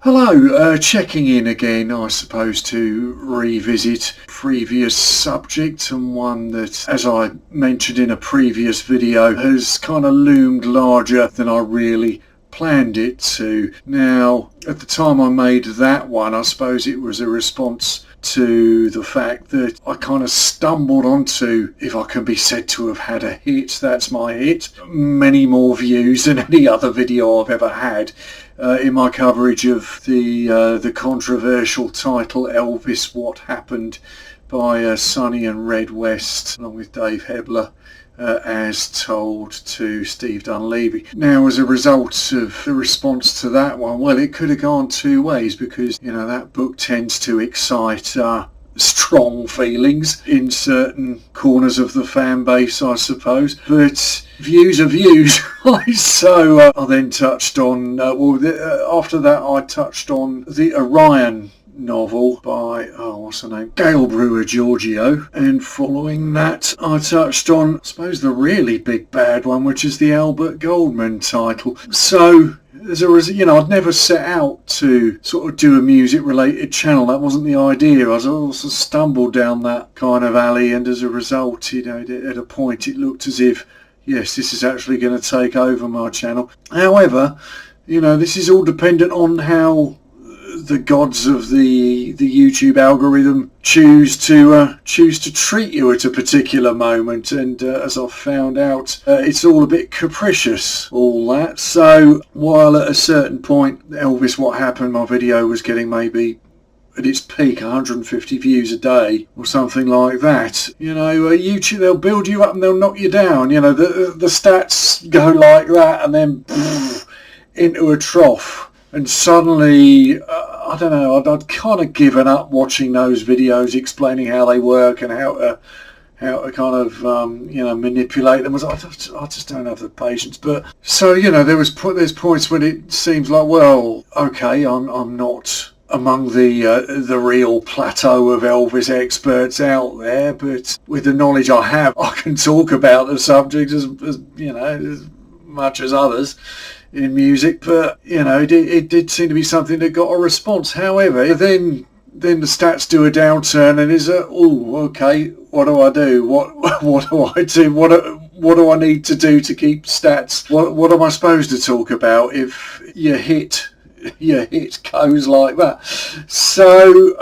Hello, checking in again, I suppose, to revisit previous subject, and one that, as I mentioned in a previous video, has kind of loomed larger than I really planned it to. Now, at the time I made that one, I suppose it was a response to the fact that I kind of stumbled onto, if I can be said to have had a hit, that's my hit, many more views than any other video I've ever had. In my coverage of the controversial title Elvis, What Happened, by Sonny and Red West, along with Dave Hebler, as told to Steve Dunleavy. Now, as a result of the response to that one, well, it could have gone two ways, because, you know, that book tends to excite strong feelings in certain corners of the fan base, I suppose, but views are views. So I then touched on, after that I touched on the Orion novel by, what's her name, Gail Brewer Giorgio, and following that I touched on, I suppose, the really big bad one, which is the Albert Goldman title. So I'd never set out to sort of do a music related channel. That wasn't the idea. I also stumbled down that kind of alley, and as a result, you know, at a point it looked as if, yes, this is actually going to take over my channel. However, you know, this is all dependent on how the gods of the YouTube algorithm choose to treat you at a particular moment, and as I've found out, it's all a bit capricious, all that. So while at a certain point, Elvis, What Happened, my video was getting maybe at its peak 150 views a day or something like that, you know, YouTube, they'll build you up and they'll knock you down. You know, the stats go like that, and then into a trough. And suddenly, I don't know, I'd kind of given up watching those videos explaining how they work and how to kind of, manipulate them. I just don't have the patience. But so, you know, there's points when it seems like, well, okay, I'm not among the real plateau of Elvis experts out there, but with the knowledge I have, I can talk about the subject as you know, as much as others in music. But you know, it did seem to be something that got a response. However, then the stats do a downturn, and okay, what do I do? What do I do? What do I need to do to keep stats? What am I supposed to talk about if your hit goes like that? So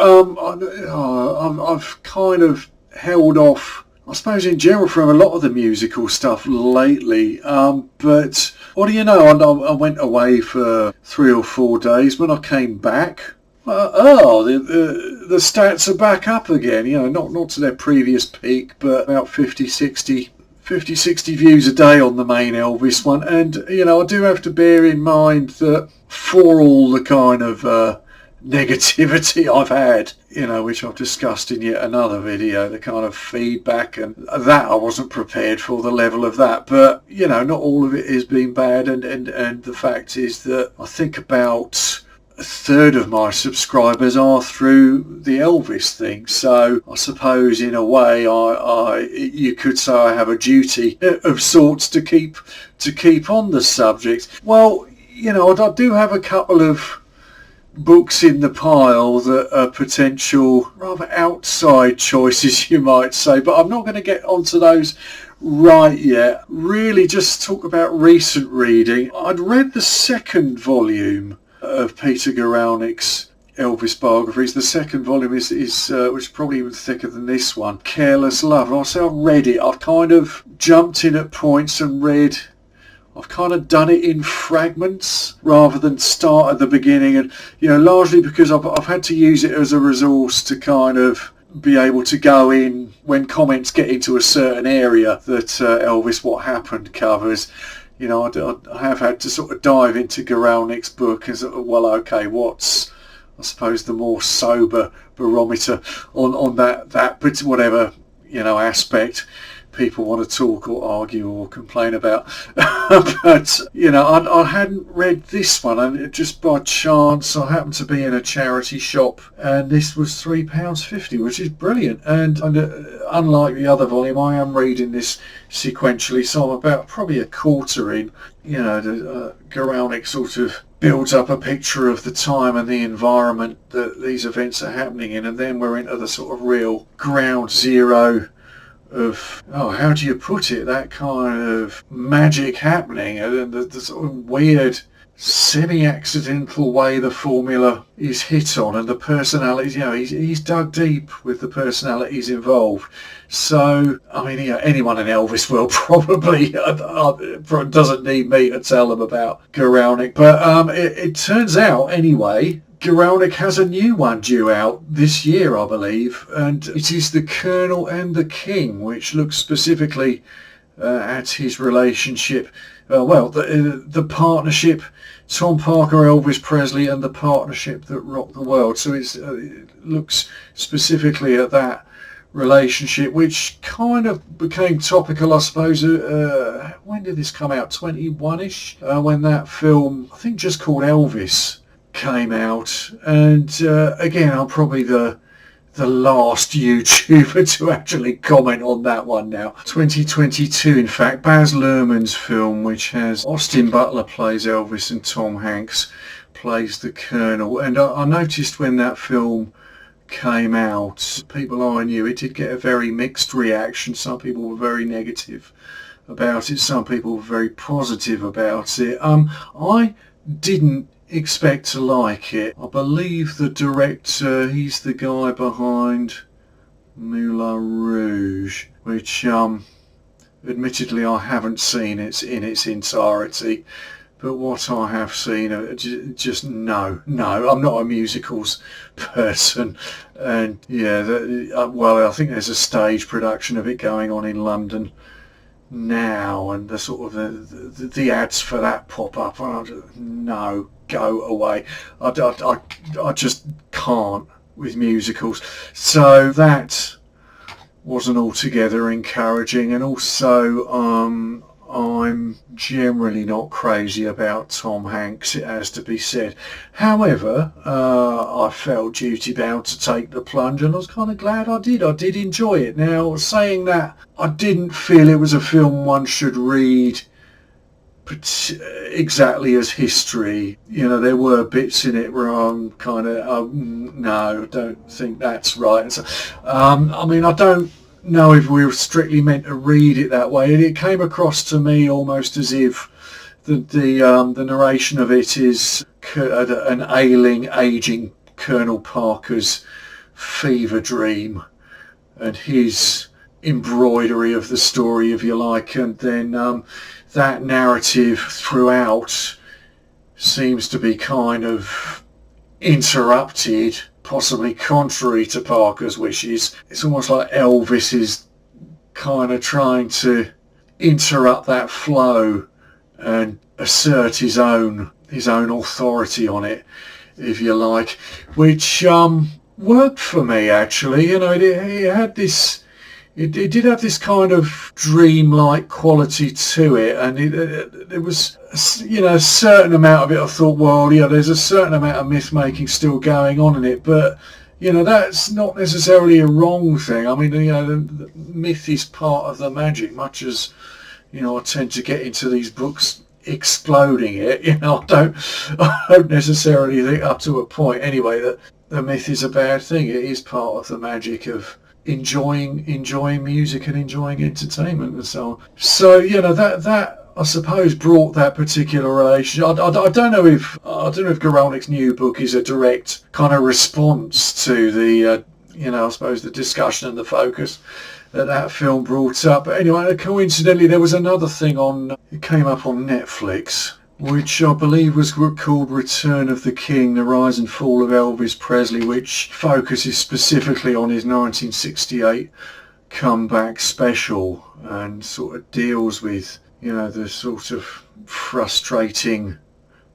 I've kind of held off, I suppose, in general, from a lot of the musical stuff lately. But what do you know? I went away for 3 or 4 days. When I came back, the stats are back up again. You know, not to their previous peak, but about 50, 60 views a day on the main Elvis one. And, you know, I do have to bear in mind that for all the kind of negativity I've had, you know, which I've discussed in yet another video, the kind of feedback, and that I wasn't prepared for, the level of that. But, you know, not all of it has been bad, and the fact is that I think about a third of my subscribers are through the Elvis thing. So I suppose in a way you could say I have a duty of sorts to keep on the subject. Well, you know, I do have a couple of books in the pile that are potential rather outside choices, you might say, but I'm not going to get onto those right yet. Really just talk about recent reading. I'd read the second volume of Peter Guralnick's Elvis biographies. The second volume is which is probably even thicker than this one, Careless Love. And I'll say I've read it. I've kind of jumped in at points and read. I've kind of done it in fragments rather than start at the beginning, and you know, largely because I've had to use it as a resource to kind of be able to go in when comments get into a certain area that Elvis, What Happened covers. You know, I have had to sort of dive into Guralnick's book and sort of, well, okay, what's, I suppose, the more sober barometer on that but whatever, you know, aspect people want to talk or argue or complain about. But, you know, I hadn't read this one, and just by chance I happened to be in a charity shop, and this was £3.50, which is brilliant. And unlike the other volume, I am reading this sequentially, so I'm about probably a quarter in. You know, Guralnick sort of builds up a picture of the time and the environment that these events are happening in, and then we're into the sort of real ground zero of, oh, how do you put it, that kind of magic happening, and the sort of weird semi-accidental way the formula is hit on, and the personalities, he's dug deep with the personalities involved. So, I mean, anyone in Elvis world probably doesn't need me to tell them about Guralnick. But it turns out, anyway, Guralnick has a new one due out this year, I believe, and it is The Colonel and the King, which looks specifically at his relationship, the partnership, Tom Parker, Elvis Presley, and the partnership that rocked the world. So it looks specifically at that relationship, which kind of became topical, I suppose. When did this come out? 21-ish, when that film, I think just called Elvis, came out. And again, I'm probably the last YouTuber to actually comment on that one now. 2022, in fact, Baz Luhrmann's film, which has Austin Butler plays Elvis and Tom Hanks plays the Colonel. And I noticed when that film came out, people I knew, it did get a very mixed reaction. Some people were very negative about it, some people were very positive about it. I didn't expect to like it. I believe the director, he's the guy behind Moulin Rouge, which admittedly I haven't seen it in its entirety, but what I have seen, just no, I'm not a musicals person. And yeah, I think there's a stage production of it going on in London now, and the sort of the ads for that pop up, and I just, no, go away. I just can't with musicals. So that wasn't altogether encouraging, and also I'm generally not crazy about Tom Hanks, it has to be said. However, I felt duty bound to take the plunge, and I was kind of glad I did. I did enjoy it. Now, saying that, I didn't feel it was a film one should read exactly as history. There were bits in it where I'm kind of, no, don't think that's right. And so, I mean, I don't know if we were strictly meant to read it that way. It came across to me almost as if the narration of it is an aging Colonel Parker's fever dream and his embroidery of the story, if you like, and then that narrative throughout seems to be kind of interrupted, possibly contrary to Parker's wishes. It's almost like Elvis is kind of trying to interrupt that flow and assert his own authority on it, if you like, which worked for me, actually. It had this, it did have this kind of dreamlike quality to it, and there was, a certain amount of it I thought, well, there's a certain amount of myth making still going on in it, but that's not necessarily a wrong thing. I mean, the myth is part of the magic, much as I tend to get into these books exploding it. I don't necessarily think, up to a point anyway, that the myth is a bad thing. It is part of the magic of enjoying music and enjoying entertainment and so on. So that I suppose brought that particular relation. I don't know if Guralnick's new book is a direct kind of response to the I suppose the discussion and the focus that film brought up. But anyway, coincidentally, there was another thing it came up on Netflix, which I believe was called Return of the King, The Rise and Fall of Elvis Presley, which focuses specifically on his 1968 comeback special and sort of deals with, the sort of frustrating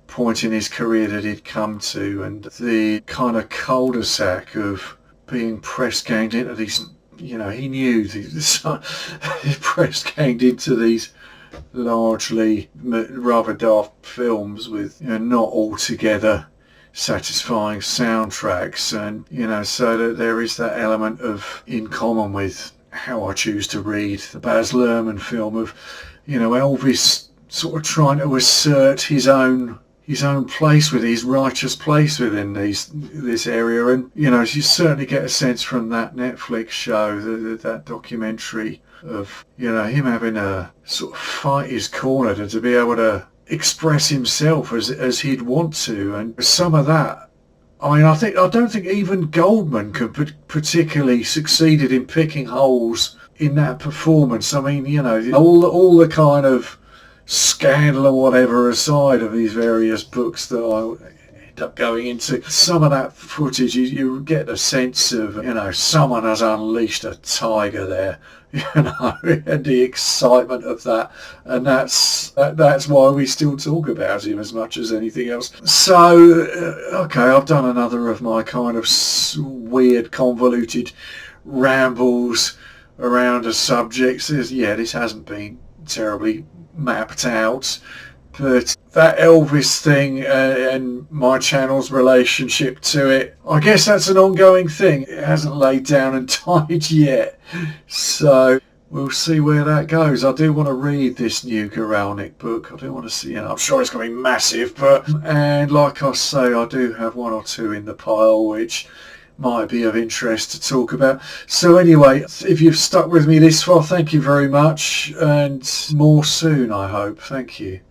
point in his career that he'd come to, and the kind of cul-de-sac of being press-ganged into these, he knew he press-ganged into these largely rather daft films with not altogether satisfying soundtracks, and so that there is that element of, in common with how I choose to read the Baz Luhrmann film, of Elvis sort of trying to assert his own his own place with his righteous place within this area. And you certainly get a sense from that Netflix show, that documentary, of him having a sort of fight his corner to be able to express himself as he'd want to. And some of that, I don't think even Goldman could particularly succeeded in picking holes in that performance. I mean, all the kind of scandal or whatever aside of these various books that I end up going into, some of that footage, you get a sense of, someone has unleashed a tiger there, and the excitement of that, and that's why we still talk about him as much as anything else. So, okay, I've done another of my kind of weird, convoluted rambles around a subject. This hasn't been terribly mapped out, but that Elvis thing and my channel's relationship to it, I guess that's an ongoing thing. It hasn't laid down and died yet, so we'll see where that goes. I do want to read this new Guralnick book. I do want to see, I'm sure it's going to be massive, and like I say, I do have one or two in the pile which might be of interest to talk about. So anyway, if you've stuck with me this far, thank you very much, and more soon, I hope. Thank you.